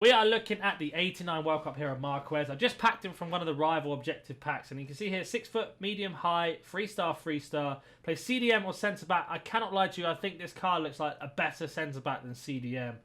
We are looking at the 89 World Cup hero Marquez. I just packed him from one of the rival objective packs, and you can see here 6 foot, medium, high, 3-star, 3-star. Plays CDM or centre back. I cannot lie to you, I think this card looks like a better centre back than CDM. In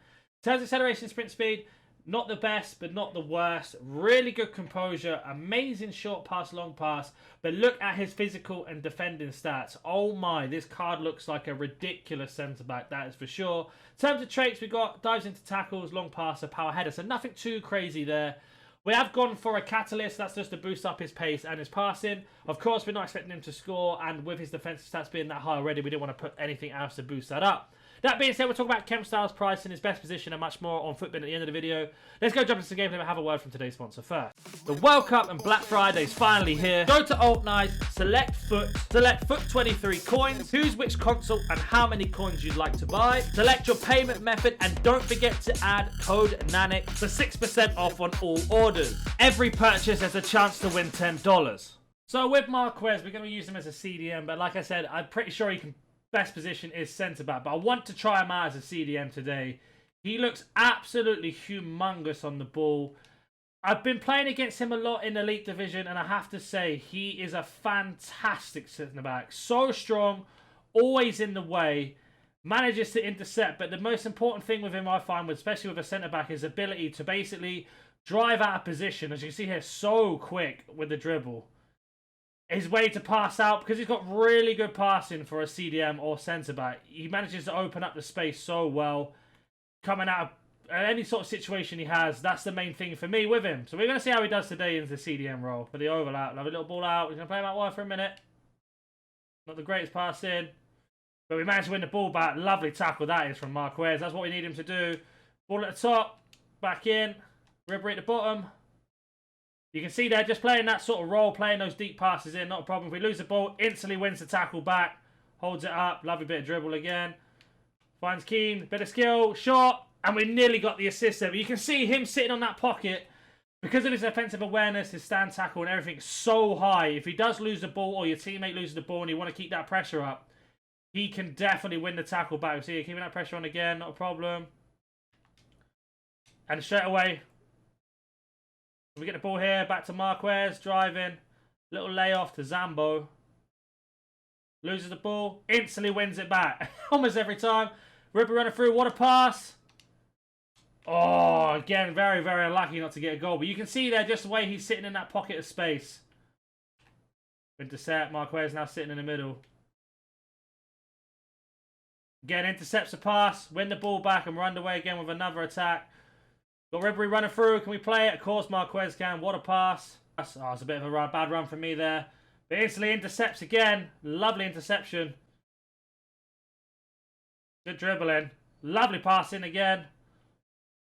terms of acceleration, sprint speed, not the best, but not the worst. Really good composure, amazing short pass, long pass. But look at his physical and defending stats. Oh my, this card looks like a ridiculous centre-back, that is for sure. In terms of traits, we got dives into tackles, long passer, power header. So nothing too crazy there. We have gone for a catalyst. That's just to boost up his pace and his passing. Of course, we're not expecting him to score. And with his defensive stats being that high already, we didn't want to put anything else to boost that up. That being said, we'll talk about chemstyles, pricing, his best position, and much more on Footbin at the end of the video. Let's go jump into the gameplay and have a word from today's sponsor first. The World Cup and Black Friday is finally here. Go to Alt Night, select Foot 23 coins, choose which console and how many coins you'd like to buy, select your payment method, and don't forget to add code NANIC for 6% off on all orders. Every purchase has a chance to win $10. So with Marquez, we're going to use him as a CDM, but like I said, I'm pretty sure he can. Best position is centre-back, but I want to try him out as a CDM today. He looks absolutely humongous on the ball. I've been playing against him a lot in the Elite Division, and I have to say, he is a fantastic centre-back. So strong, always in the way, manages to intercept, but the most important thing with him, I find, especially with a centre-back, is ability to basically drive out of position. As you can see here, so quick with the dribble. His way to pass out, because he's got really good passing for a CDM or centre-back. He manages to open up the space so well. Coming out of any sort of situation he has, that's the main thing for me with him. So we're going to see how he does today in the CDM role for the overlap. Have a little ball out. We're going to play him out wide for a minute. Not the greatest passing, but we managed to win the ball back. Lovely tackle that is from Marquez. That's what we need him to do. Ball at the top, back in. Ribery at the bottom. You can see they're just playing that sort of role, playing those deep passes in, not a problem. If we lose the ball, instantly wins the tackle back, holds it up, lovely bit of dribble again. Finds Keane, bit of skill, shot, and we nearly got the assist there. But you can see him sitting on that pocket, because of his offensive awareness, his stand tackle and everything so high. If he does lose the ball or your teammate loses the ball and you want to keep that pressure up, he can definitely win the tackle back. See, keeping that pressure on again, not a problem. And straight away, we get the ball here, back to Marquez, driving. Little layoff to Zambo. Loses the ball, instantly wins it back. Almost every time. Ripper running through, what a pass. Oh, again, very, very unlucky not to get a goal. But you can see there just the way he's sitting in that pocket of space. Intercept, Marquez now sitting in the middle. Again, intercepts a pass, win the ball back, and we're underway again with another attack. Got Ribery running through. Can we play it? Of course, Marquez can. What a pass. Oh, it's a bit of a bad run from me there. But instantly intercepts again. Lovely interception. Good dribbling. Lovely passing again.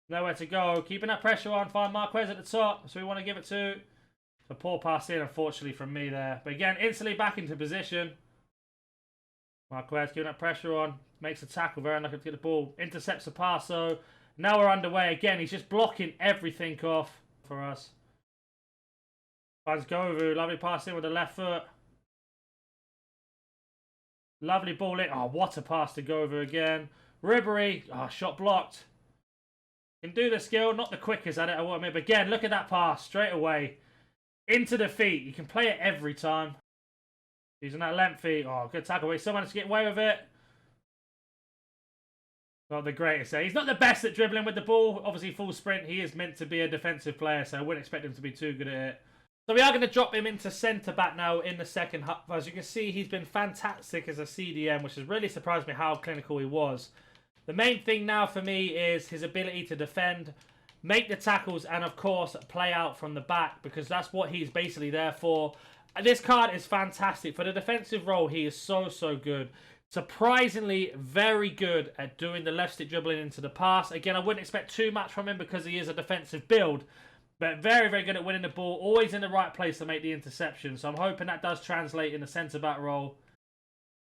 Nowhere to go. Keeping that pressure on. Find Marquez at the top. So we want to give it to. A poor pass in, unfortunately, from me there. But again, instantly back into position. Marquez keeping that pressure on. Makes a tackle. Very unlucky to get the ball. Intercepts the pass, so now we're underway again. He's just blocking everything off for us. Finds Govu. Lovely pass in with the left foot. Lovely ball in. Oh, what a pass to Govu again. Ribery. Oh, shot blocked. Can do the skill. Not the quickest at it, I will admit. But again, look at that pass. Straight away. Into the feet. You can play it every time. Using that length feet. Oh, good tackle. He still managed to get away with it. Not the greatest. He's not the best at dribbling with the ball. Obviously, full sprint. He is meant to be a defensive player, so I wouldn't expect him to be too good at it. So we are going to drop him into centre-back now in the second half. As you can see, he's been fantastic as a CDM, which has really surprised me how clinical he was. The main thing now for me is his ability to defend, make the tackles, and of course, play out from the back, because that's what he's basically there for. This card is fantastic. For the defensive role, he is so, so good. Surprisingly very good at doing the left stick dribbling into the pass. Again, I wouldn't expect too much from him because he is a defensive build. But very, very good at winning the ball. Always in the right place to make the interception. So I'm hoping that does translate in the centre-back role.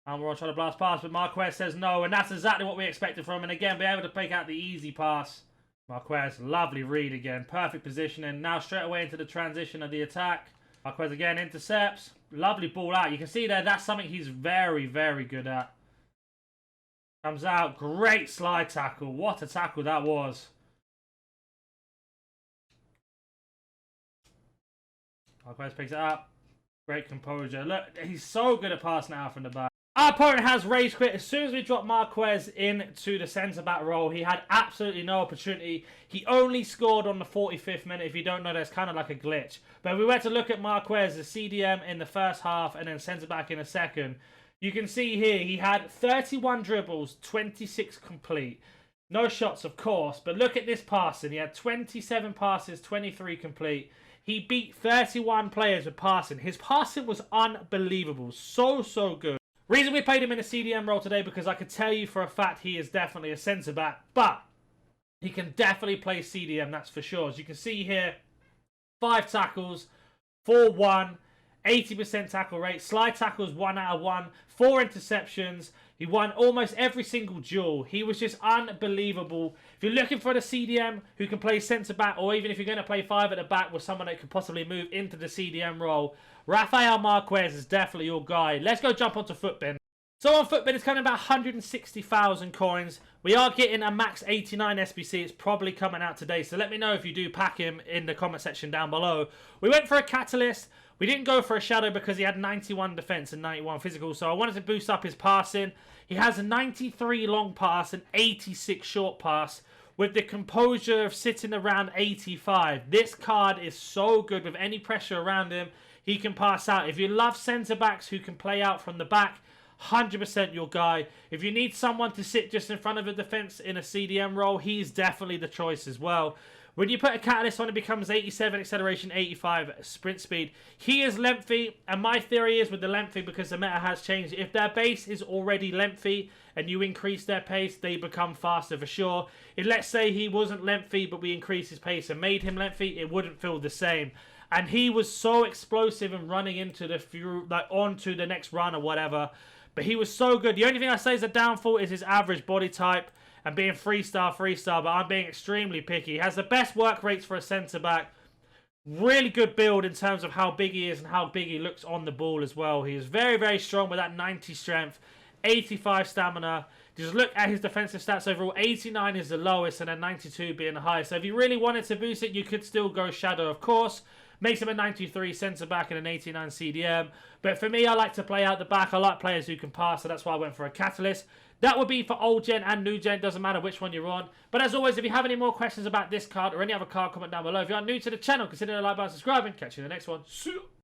And we're all trying to blast past, but Marquez says no. And that's exactly what we expected from him. And again, be able to pick out the easy pass. Marquez, lovely read again. Perfect positioning. Now straight away into the transition of the attack. Marquez again intercepts. Lovely ball out. You can see there, that's something he's very, very good at. Comes out. Great slide tackle. What a tackle that was. Marquez picks it up. Great composure. Look, he's so good at passing it out from the back. Our opponent has rage quit. As soon as we dropped Marquez into the centre-back role, he had absolutely no opportunity. He only scored on the 45th minute. If you don't know, that's kind of like a glitch. But if we were to look at Marquez, the CDM in the first half and then centre-back in the second, you can see here he had 31 dribbles, 26 complete. No shots, of course, but look at this passing. He had 27 passes, 23 complete. He beat 31 players with passing. His passing was unbelievable. So good. Reason we played him in a CDM role today because I could tell you for a fact he is definitely a centre-back, but he can definitely play CDM, that's for sure. As you can see here, 5 tackles, 4-1, 80% tackle rate, slide tackles 1 out of 1, 4 interceptions. He won almost every single duel. He was just unbelievable. If you're looking for the CDM who can play centre-back, or even if you're going to play 5 at the back with someone that could possibly move into the CDM role, Rafael Marquez is definitely your guy. Let's go jump onto Footbin. So on Footbin, it's coming about 160,000 coins. We are getting a max 89 SBC. It's probably coming out today. So let me know if you do pack him in the comment section down below. We went for a catalyst. We didn't go for a shadow because he had 91 defense and 91 physical. So I wanted to boost up his passing. He has a 93 long pass and 86 short pass with the composure of sitting around 85. This card is so good with any pressure around him. He can pass out. If you love centre-backs who can play out from the back, 100% your guy. If you need someone to sit just in front of a defense in a CDM role, he's definitely the choice as well. When you put a catalyst on, it becomes 87 acceleration, 85 sprint speed. He is lengthy, and my theory is with the lengthy, because the meta has changed, if their base is already lengthy and you increase their pace, they become faster for sure. If let's say he wasn't lengthy, but we increased his pace and made him lengthy, it wouldn't feel the same. And he was so explosive and running into the onto the next run or whatever. But he was so good. The only thing I say is a downfall is his average body type and being 3-star, but I'm being extremely picky. He has the best work rates for a centre-back. Really good build in terms of how big he is and how big he looks on the ball as well. He is very strong with that 90 strength, 85 stamina. Just look at his defensive stats overall. 89 is the lowest and then 92 being the highest. So if you really wanted to boost it, you could still go shadow, of course. Makes him a 93 centre-back and an 89 CDM. But for me, I like to play out the back. I like players who can pass, so that's why I went for a catalyst. That would be for old gen and new gen. Doesn't matter which one you're on. But as always, if you have any more questions about this card or any other card, comment down below. If you are new to the channel, consider the like button, subscribing. Catch you in the next one. See you.